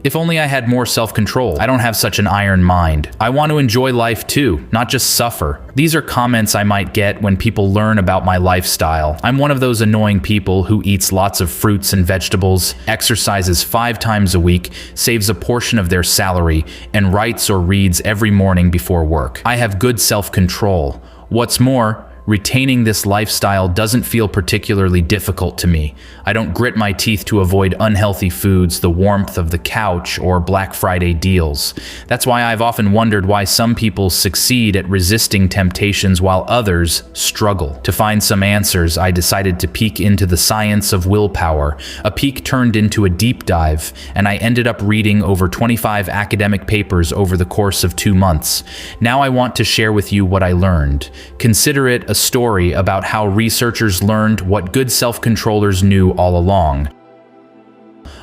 If only I had more self-control. I don't have such an iron mind. I want to enjoy life too, not just suffer. These are comments I might get when people learn about my lifestyle. I'm one of those annoying people who eats lots of fruits and vegetables, exercises 5 times a week, saves a portion of their salary, and writes or reads every morning before work. I have good self-control. What's more, retaining this lifestyle doesn't feel particularly difficult to me. I don't grit my teeth to avoid unhealthy foods, the warmth of the couch, or Black Friday deals. That's why I've often wondered why some people succeed at resisting temptations while others struggle. To find some answers, I decided to peek into the science of willpower. A peek turned into a deep dive, and I ended up reading over 25 academic papers over the course of 2 months. Now I want to share with you what I learned. Consider it a story about how researchers learned what good self-controllers knew all along.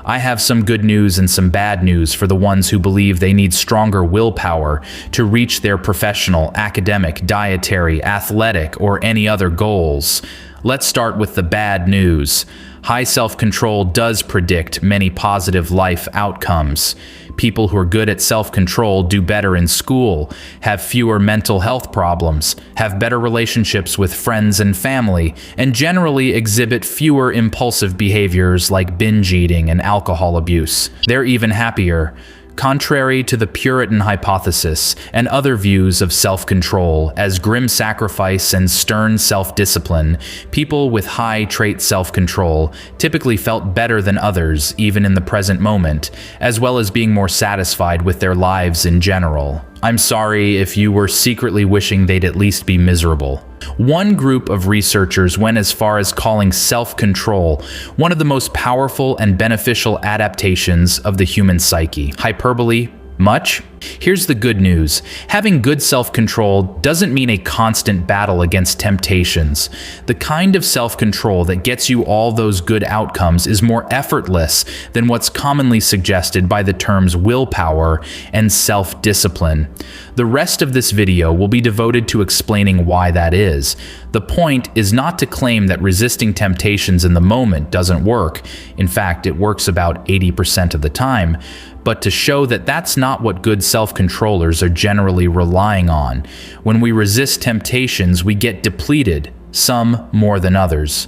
I have some good news and some bad news for the ones who believe they need stronger willpower to reach their professional, academic, dietary, athletic, or any other goals. Let's start with the bad news. High self-control does predict many positive life outcomes. People who are good at self-control do better in school, have fewer mental health problems, have better relationships with friends and family, and generally exhibit fewer impulsive behaviors like binge eating and alcohol abuse. They're even happier. Contrary to the Puritan hypothesis and other views of self-control as grim sacrifice and stern self-discipline, people with high trait self-control typically felt better than others even in the present moment, as well as being more satisfied with their lives in general. I'm sorry if you were secretly wishing they'd at least be miserable. One group of researchers went as far as calling self-control one of the most powerful and beneficial adaptations of the human psyche. Hyperbole? Much? Here's the good news. Having good self-control doesn't mean a constant battle against temptations. The kind of self-control that gets you all those good outcomes is more effortless than what's commonly suggested by the terms willpower and self-discipline. The rest of this video will be devoted to explaining why that is. The point is not to claim that resisting temptations in the moment doesn't work. In fact, it works about 80% of the time. But to show that that's not what good self-controllers are generally relying on. When we resist temptations, we get depleted, some more than others.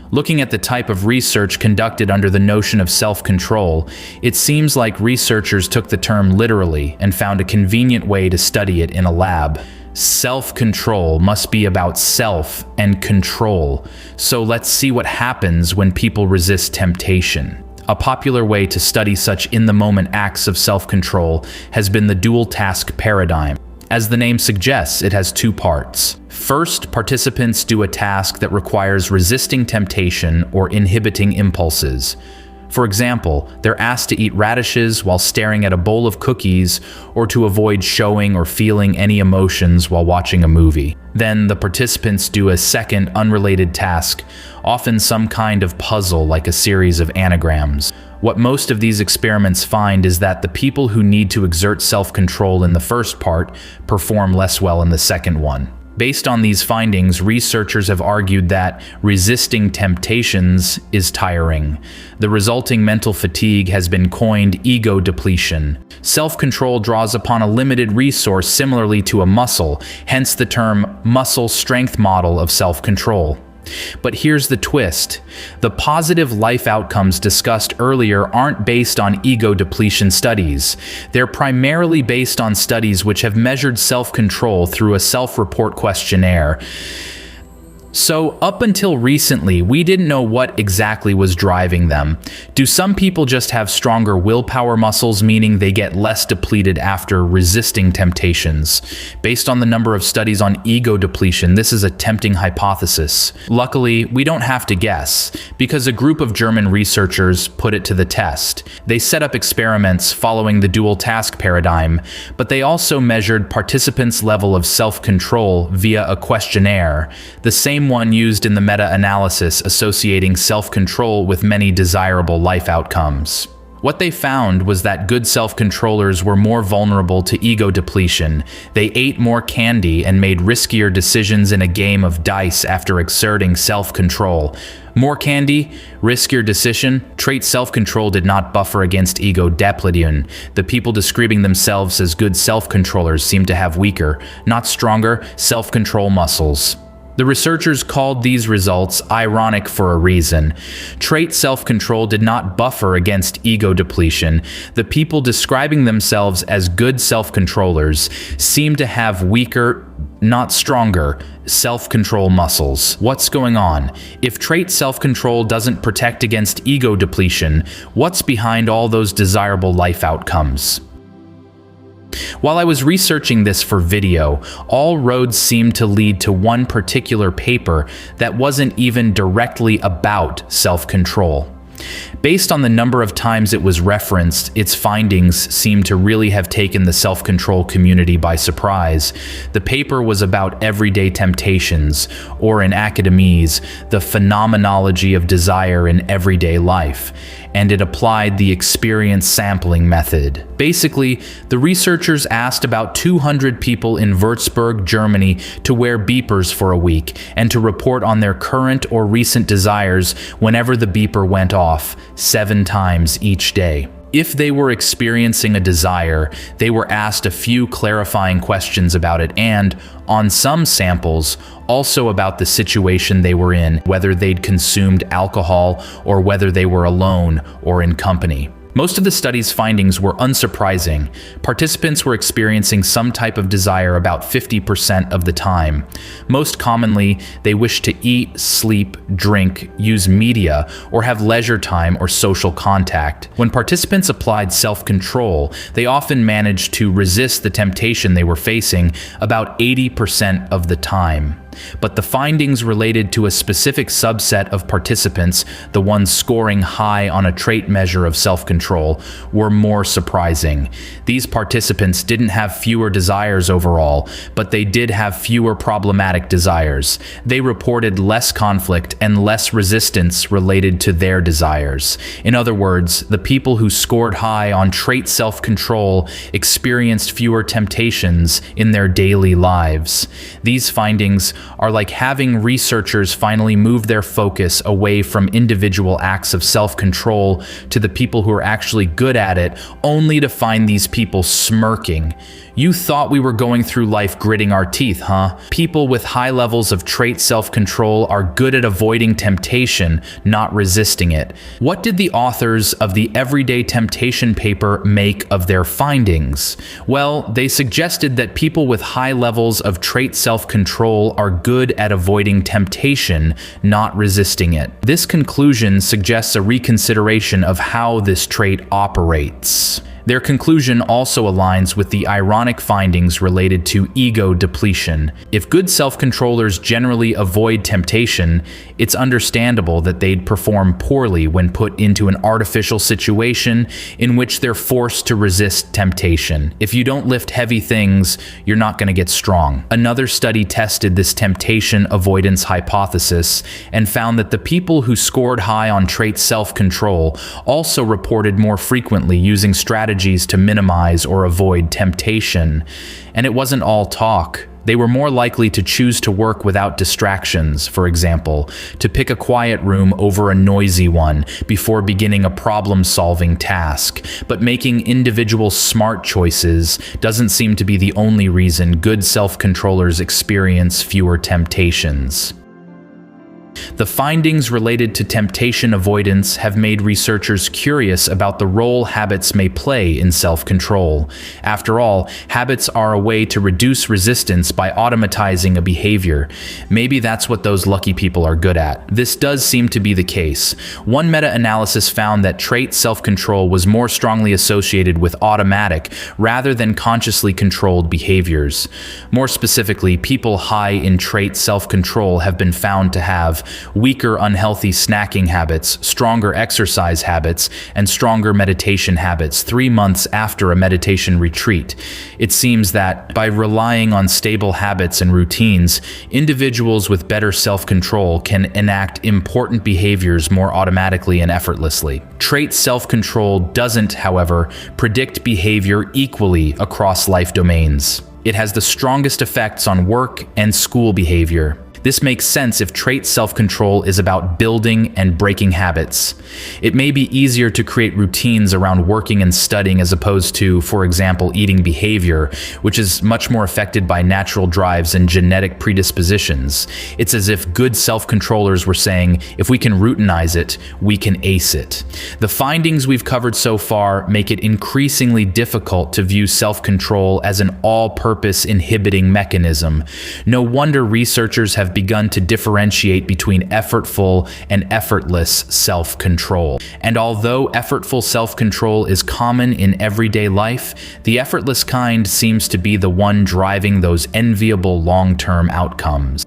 Looking at the type of research conducted under the notion of self-control, it seems like researchers took the term literally and found a convenient way to study it in a lab. Self-control must be about self and control. So let's see what happens when people resist temptation. A popular way to study such in-the-moment acts of self-control has been the dual-task paradigm. As the name suggests, it has 2 parts. First, participants do a task that requires resisting temptation or inhibiting impulses. For example, they're asked to eat radishes while staring at a bowl of cookies or to avoid showing or feeling any emotions while watching a movie. Then the participants do a second unrelated task, often some kind of puzzle like a series of anagrams. What most of these experiments find is that the people who need to exert self-control in the first part perform less well in the second one. Based on these findings, researchers have argued that resisting temptations is tiring. The resulting mental fatigue has been coined ego depletion. Self-control draws upon a limited resource similarly to a muscle, hence the term muscle strength model of self-control. But here's the twist. The positive life outcomes discussed earlier aren't based on ego depletion studies. They're primarily based on studies which have measured self-control through a self-report questionnaire. So up until recently, we didn't know what exactly was driving them. Do some people just have stronger willpower muscles, meaning they get less depleted after resisting temptations? Based on the number of studies on ego depletion, this is a tempting hypothesis. Luckily, we don't have to guess, because a group of German researchers put it to the test. They set up experiments following the dual task paradigm, but they also measured participants' level of self-control via a questionnaire, the same one used in the meta-analysis associating self-control with many desirable life outcomes. What they found was that good self-controllers were more vulnerable to ego depletion. They ate more candy and made riskier decisions in a game of dice after exerting self-control. More candy, riskier decision. Trait self-control did not buffer against ego depletion. The people describing themselves as good self-controllers seemed to have weaker, not stronger, self-control muscles. The researchers called these results ironic for a reason. Trait self-control did not buffer against ego depletion. The people describing themselves as good self-controllers seemed to have weaker, not stronger, self-control muscles. What's going on? If trait self-control doesn't protect against ego depletion, what's behind all those desirable life outcomes? While I was researching this for video, all roads seemed to lead to one particular paper that wasn't even directly about self-control. Based on the number of times it was referenced, its findings seemed to really have taken the self-control community by surprise. The paper was about everyday temptations, or in academies, the phenomenology of desire in everyday life, and it applied the experience sampling method. Basically, the researchers asked about 200 people in Würzburg, Germany, to wear beepers for a week and to report on their current or recent desires whenever the beeper went off, 7 times each day. If they were experiencing a desire, they were asked a few clarifying questions about it and, on some samples, also about the situation they were in, whether they'd consumed alcohol or whether they were alone or in company. Most of the study's findings were unsurprising. Participants were experiencing some type of desire about 50% of the time. Most commonly, they wished to eat, sleep, drink, use media, or have leisure time or social contact. When participants applied self-control, they often managed to resist the temptation they were facing about 80% of the time. But the findings related to a specific subset of participants, the ones scoring high on a trait measure of self-control, were more surprising. These participants didn't have fewer desires overall, but they did have fewer problematic desires. They reported less conflict and less resistance related to their desires. In other words, the people who scored high on trait self-control experienced fewer temptations in their daily lives. These findings are like having researchers finally move their focus away from individual acts of self-control to the people who are actually good at it, only to find these people smirking. You thought we were going through life gritting our teeth, huh? People with high levels of trait self-control are good at avoiding temptation, not resisting it. What did the authors of the Everyday Temptation paper make of their findings? Well, they suggested that people with high levels of trait self-control are good at avoiding temptation, not resisting it. This conclusion suggests a reconsideration of how this trait operates. Their conclusion also aligns with the ironic findings related to ego depletion. If good self-controllers generally avoid temptation, it's understandable that they'd perform poorly when put into an artificial situation in which they're forced to resist temptation. If you don't lift heavy things, you're not going to get strong. Another study tested this temptation avoidance hypothesis and found that the people who scored high on trait self-control also reported more frequently using strategies to minimize or avoid temptation. And it wasn't all talk. They were more likely to choose to work without distractions, for example, to pick a quiet room over a noisy one before beginning a problem-solving task. But making individual smart choices doesn't seem to be the only reason good self-controllers experience fewer temptations. The findings related to temptation avoidance have made researchers curious about the role habits may play in self-control. After all, habits are a way to reduce resistance by automatizing a behavior. Maybe that's what those lucky people are good at. This does seem to be the case. One meta-analysis found that trait self-control was more strongly associated with automatic rather than consciously controlled behaviors. More specifically, people high in trait self-control have been found to have have weaker unhealthy snacking habits, stronger exercise habits, and stronger meditation habits 3 months after a meditation retreat. It seems that by relying on stable habits and routines, individuals with better self-control can enact important behaviors more automatically and effortlessly. Trait self-control doesn't, however, predict behavior equally across life domains. It has the strongest effects on work and school behavior. This makes sense if trait self-control is about building and breaking habits. It may be easier to create routines around working and studying as opposed to, for example, eating behavior, which is much more affected by natural drives and genetic predispositions. It's as if good self-controllers were saying, if we can routinize it, we can ace it. The findings we've covered so far make it increasingly difficult to view self-control as an all-purpose inhibiting mechanism. No wonder researchers have begun to differentiate between effortful and effortless self-control. And although effortful self-control is common in everyday life, the effortless kind seems to be the one driving those enviable long-term outcomes.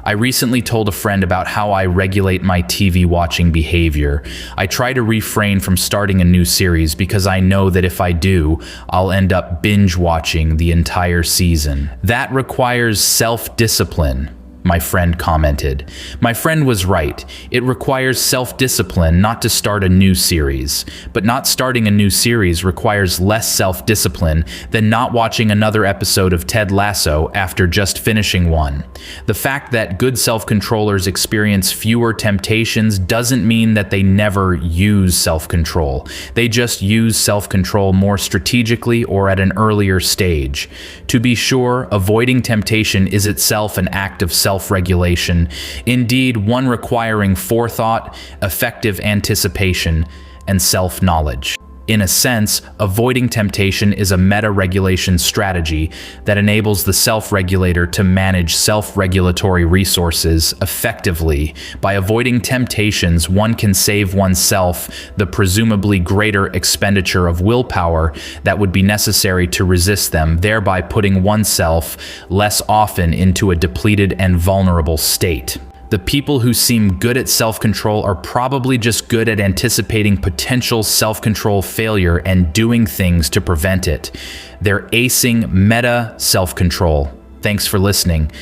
I recently told a friend about how I regulate my TV watching behavior. I try to refrain from starting a new series because I know that if I do, I'll end up binge watching the entire season. That requires self-discipline, my friend commented. My friend was right. It requires self-discipline not to start a new series. But not starting a new series requires less self-discipline than not watching another episode of Ted Lasso after just finishing one. The fact that good self-controllers experience fewer temptations doesn't mean that they never use self-control. They just use self-control more strategically or at an earlier stage. To be sure, avoiding temptation is itself an act of self-regulation, indeed one requiring forethought, effective anticipation, and self-knowledge. In a sense, avoiding temptation is a meta-regulation strategy that enables the self-regulator to manage self-regulatory resources effectively. By avoiding temptations, one can save oneself the presumably greater expenditure of willpower that would be necessary to resist them, thereby putting oneself less often into a depleted and vulnerable state. The people who seem good at self-control are probably just good at anticipating potential self-control failure and doing things to prevent it. They're acing meta self-control. Thanks for listening.